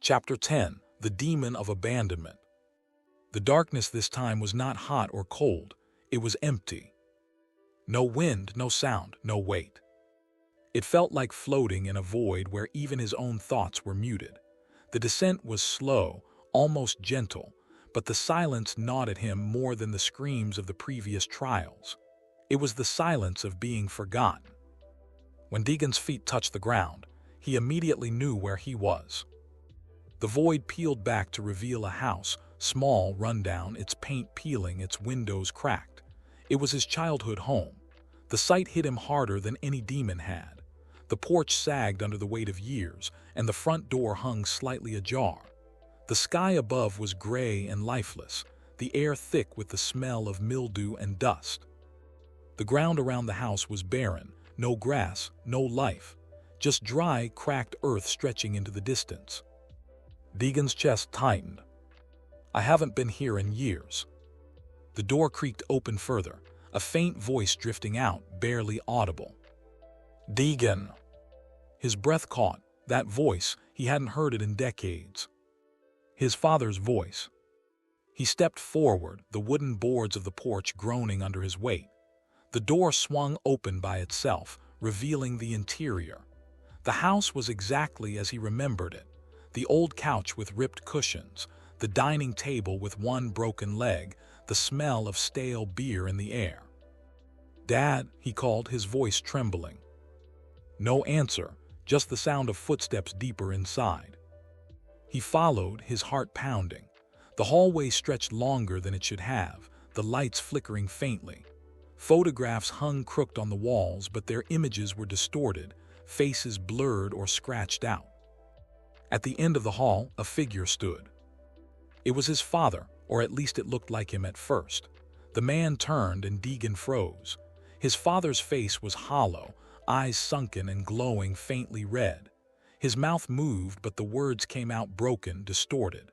Chapter 10. The Demon of Abandonment. The darkness this time was not hot or cold, it was empty. No wind, no sound, no weight. It felt like floating in a void where even his own thoughts were muted. The descent was slow, almost gentle, but the silence gnawed at him more than the screams of the previous trials. It was the silence of being forgotten. When Deagan's feet touched the ground, he immediately knew where he was. The void peeled back to reveal a house, small, rundown, its paint peeling, its windows cracked. It was his childhood home. The sight hit him harder than any demon had. The porch sagged under the weight of years, and the front door hung slightly ajar. The sky above was gray and lifeless, the air thick with the smell of mildew and dust. The ground around the house was barren, no grass, no life, just dry, cracked earth stretching into the distance. Deagan's chest tightened. I haven't been here in years. The door creaked open further, a faint voice drifting out, barely audible. Deagan. His breath caught. That voice, he hadn't heard it in decades. His father's voice. He stepped forward, the wooden boards of the porch groaning under his weight. The door swung open by itself, revealing the interior. The house was exactly as he remembered it. The old couch with ripped cushions, the dining table with one broken leg, the smell of stale beer in the air. "Dad," he called, his voice trembling. No answer, just the sound of footsteps deeper inside. He followed, his heart pounding. The hallway stretched longer than it should have, the lights flickering faintly. Photographs hung crooked on the walls, but their images were distorted, faces blurred or scratched out. At the end of the hall, a figure stood. It was his father, or at least it looked like him at first. The man turned and Deagan froze. His father's face was hollow, eyes sunken and glowing faintly red. His mouth moved, but the words came out broken, distorted.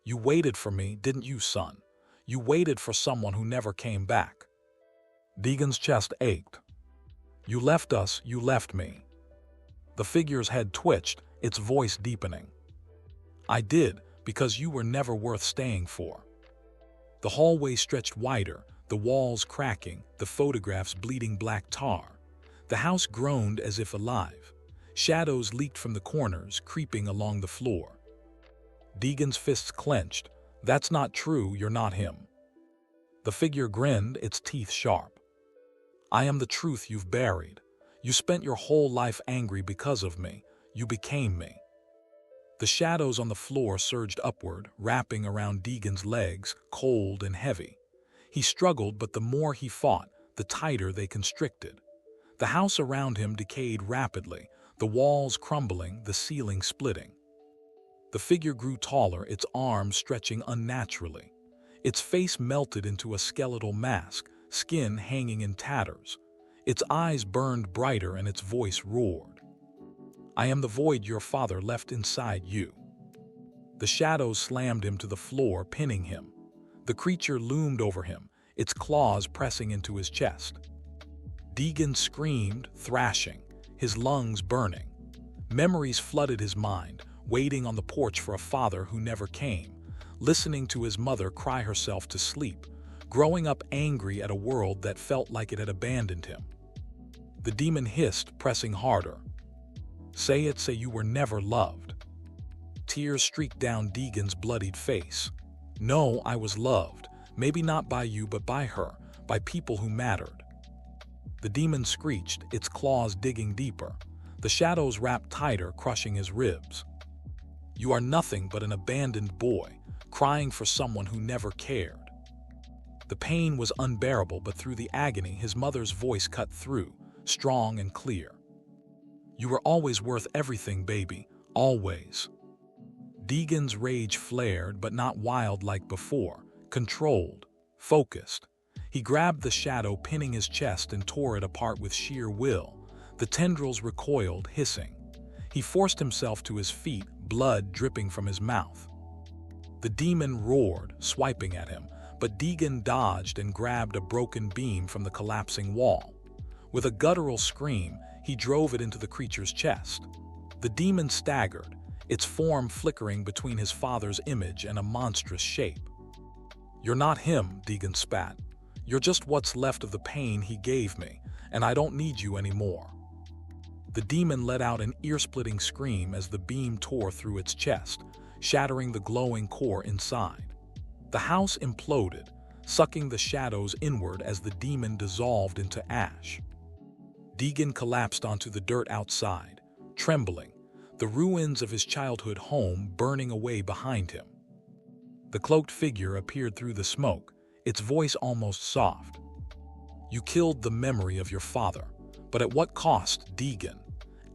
"You waited for me, didn't you, son? You waited for someone who never came back." Deagan's chest ached. "You left us, you left me." The figure's head twitched, its voice deepening. "I did, because you were never worth staying for." The hallway stretched wider, the walls cracking, the photographs bleeding black tar. The house groaned as if alive. Shadows leaked from the corners, creeping along the floor. Deagan's fists clenched. "That's not true, you're not him." The figure grinned, its teeth sharp. "I am the truth you've buried. You spent your whole life angry because of me. You became me." The shadows on the floor surged upward, wrapping around Deagan's legs, cold and heavy. He struggled, but the more he fought, the tighter they constricted. The house around him decayed rapidly, the walls crumbling, the ceiling splitting. The figure grew taller, its arms stretching unnaturally. Its face melted into a skeletal mask, skin hanging in tatters. Its eyes burned brighter and its voice roared. "I am the void your father left inside you." The shadows slammed him to the floor, pinning him. The creature loomed over him, its claws pressing into his chest. Deagan screamed, thrashing, his lungs burning. Memories flooded his mind, waiting on the porch for a father who never came, listening to his mother cry herself to sleep, growing up angry at a world that felt like it had abandoned him. The demon hissed, pressing harder. "Say it, say you were never loved." Tears streaked down Deagan's bloodied face. "No, I was loved. Maybe not by you, but by her, by people who mattered." The demon screeched, its claws digging deeper. The shadows wrapped tighter, crushing his ribs. "You are nothing but an abandoned boy, crying for someone who never cared." The pain was unbearable, but through the agony, his mother's voice cut through, strong and clear. "You were always worth everything, baby, always." Deagan's rage flared, but not wild like before, controlled, focused. He grabbed the shadow, pinning his chest, and tore it apart with sheer will. The tendrils recoiled, hissing. He forced himself to his feet, blood dripping from his mouth. The demon roared, swiping at him, but Deagan dodged and grabbed a broken beam from the collapsing wall. With a guttural scream, he drove it into the creature's chest. The demon staggered, its form flickering between his father's image and a monstrous shape. "You're not him," Deagan spat. "You're just what's left of the pain he gave me, and I don't need you anymore." The demon let out an ear-splitting scream as the beam tore through its chest, shattering the glowing core inside. The house imploded, sucking the shadows inward as the demon dissolved into ash. Deagan collapsed onto the dirt outside, trembling, the ruins of his childhood home burning away behind him. The cloaked figure appeared through the smoke, its voice almost soft. "You killed the memory of your father, but at what cost, Deagan?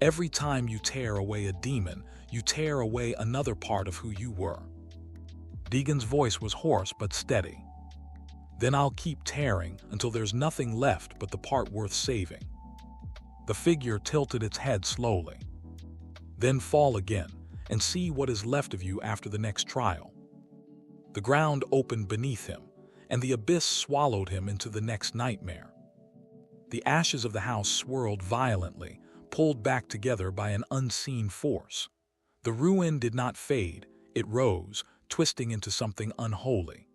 Every time you tear away a demon, you tear away another part of who you were." Deagan's voice was hoarse but steady. "Then I'll keep tearing until there's nothing left but the part worth saving." The figure tilted its head slowly. "Then fall again, and see what is left of you after the next trial." The ground opened beneath him, and the abyss swallowed him into the next nightmare. The ashes of the house swirled violently, pulled back together by an unseen force. The ruin did not fade, it rose, twisting into something unholy.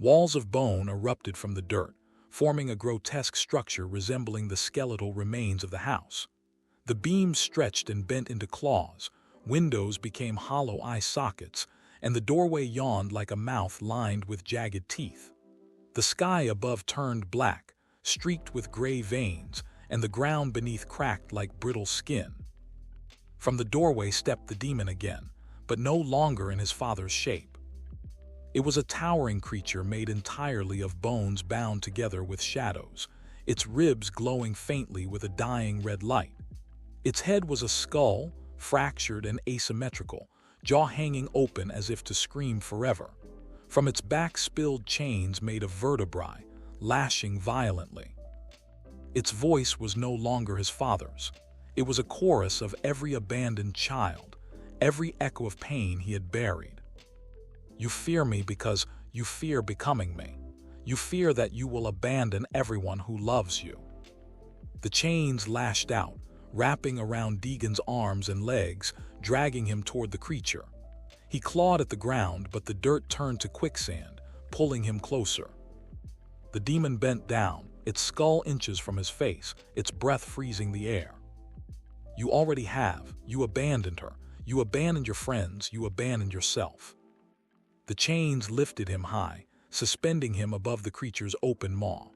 Walls of bone erupted from the dirt, forming a grotesque structure resembling the skeletal remains of the house. The beams stretched and bent into claws, windows became hollow eye sockets, and the doorway yawned like a mouth lined with jagged teeth. The sky above turned black, streaked with gray veins, and the ground beneath cracked like brittle skin. From the doorway stepped the demon again, but no longer in his father's shape. It was a towering creature made entirely of bones bound together with shadows, its ribs glowing faintly with a dying red light. Its head was a skull, fractured and asymmetrical, jaw hanging open as if to scream forever. From its back spilled chains made of vertebrae, lashing violently. Its voice was no longer his father's. It was a chorus of every abandoned child, every echo of pain he had buried. "You fear me because you fear becoming me. You fear that you will abandon everyone who loves you." The chains lashed out, wrapping around Deagan's arms and legs, dragging him toward the creature. He clawed at the ground, but the dirt turned to quicksand, pulling him closer. The demon bent down, its skull inches from his face, its breath freezing the air. "You already have. You abandoned her. You abandoned your friends. You abandoned yourself." The chains lifted him high, suspending him above the creature's open maw.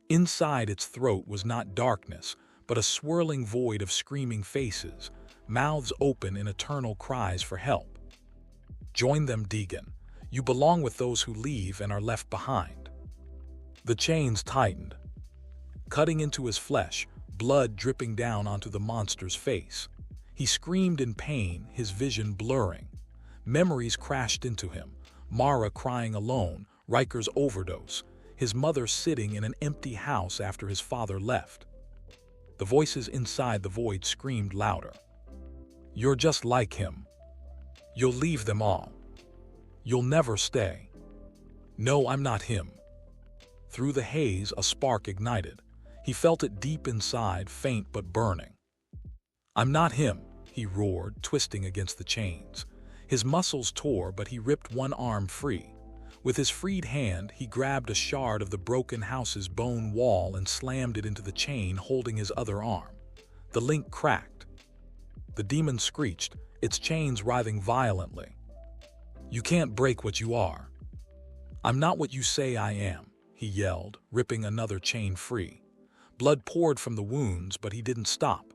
Inside its throat was not darkness, but a swirling void of screaming faces, mouths open in eternal cries for help. "Join them, Deagan. You belong with those who leave and are left behind." The chains tightened, cutting into his flesh, blood dripping down onto the monster's face. He screamed in pain, his vision blurring. Memories crashed into him, Mara crying alone, Riker's overdose, his mother sitting in an empty house after his father left. The voices inside the void screamed louder. "You're just like him. You'll leave them all. You'll never stay." "No, I'm not him." Through the haze, a spark ignited. He felt it deep inside, faint but burning. "I'm not him," he roared, twisting against the chains. His muscles tore, but he ripped one arm free. With his freed hand, he grabbed a shard of the broken house's bone wall and slammed it into the chain holding his other arm. The link cracked. The demon screeched, its chains writhing violently. "You can't break what you are." "I'm not what you say I am," he yelled, ripping another chain free. Blood poured from the wounds, but he didn't stop.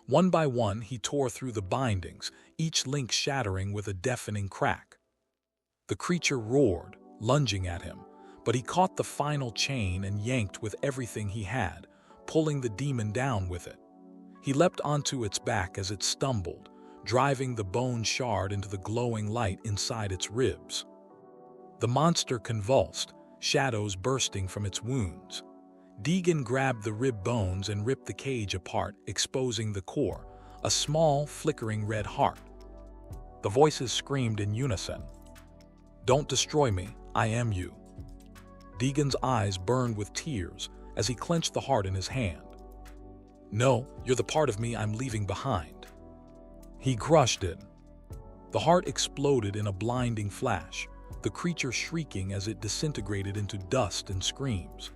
One by one, he tore through the bindings, each link shattering with a deafening crack. The creature roared, lunging at him, but he caught the final chain and yanked with everything he had, pulling the demon down with it. He leapt onto its back as it stumbled, driving the bone shard into the glowing light inside its ribs. The monster convulsed, shadows bursting from its wounds. Deagan grabbed the rib bones and ripped the cage apart, exposing the core, a small, flickering red heart. The voices screamed in unison. "Don't destroy me, I am you." Deagan's eyes burned with tears as he clenched the heart in his hand. "No, you're the part of me I'm leaving behind." He crushed it. The heart exploded in a blinding flash, the creature shrieking as it disintegrated into dust and screams.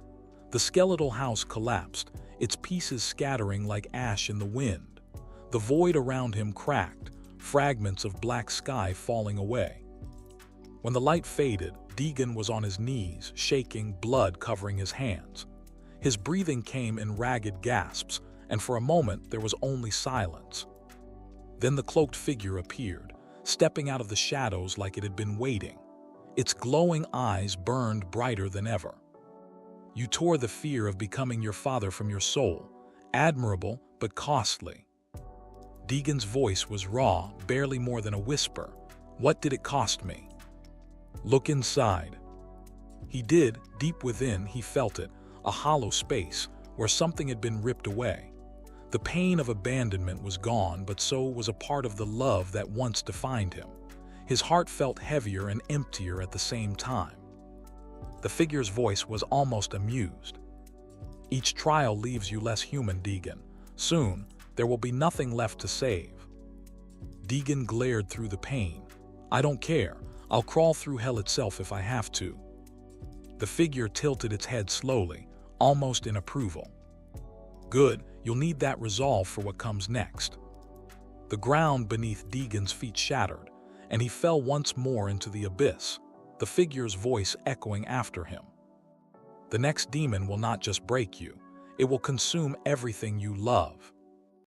The skeletal house collapsed, its pieces scattering like ash in the wind. The void around him cracked, fragments of black sky falling away. When the light faded, Deagan was on his knees, shaking, blood covering his hands. His breathing came in ragged gasps, and for a moment there was only silence. Then the cloaked figure appeared, stepping out of the shadows like it had been waiting. Its glowing eyes burned brighter than ever. You tore the fear of becoming your father from your soul, admirable but costly. Deagan's voice was raw, barely more than a whisper. What did it cost me? Look inside. He did. Deep within, he felt it, a hollow space where something had been ripped away. The pain of abandonment was gone, but so was a part of the love that once defined him. His heart felt heavier and emptier at the same time. The figure's voice was almost amused. Each trial leaves you less human, Deagan. Soon, there will be nothing left to save. Deagan glared through the pain. I don't care. I'll crawl through hell itself if I have to. The figure tilted its head slowly, almost in approval. Good, you'll need that resolve for what comes next. The ground beneath Deagan's feet shattered, and he fell once more into the abyss, the figure's voice echoing after him. The next demon will not just break you, it will consume everything you love.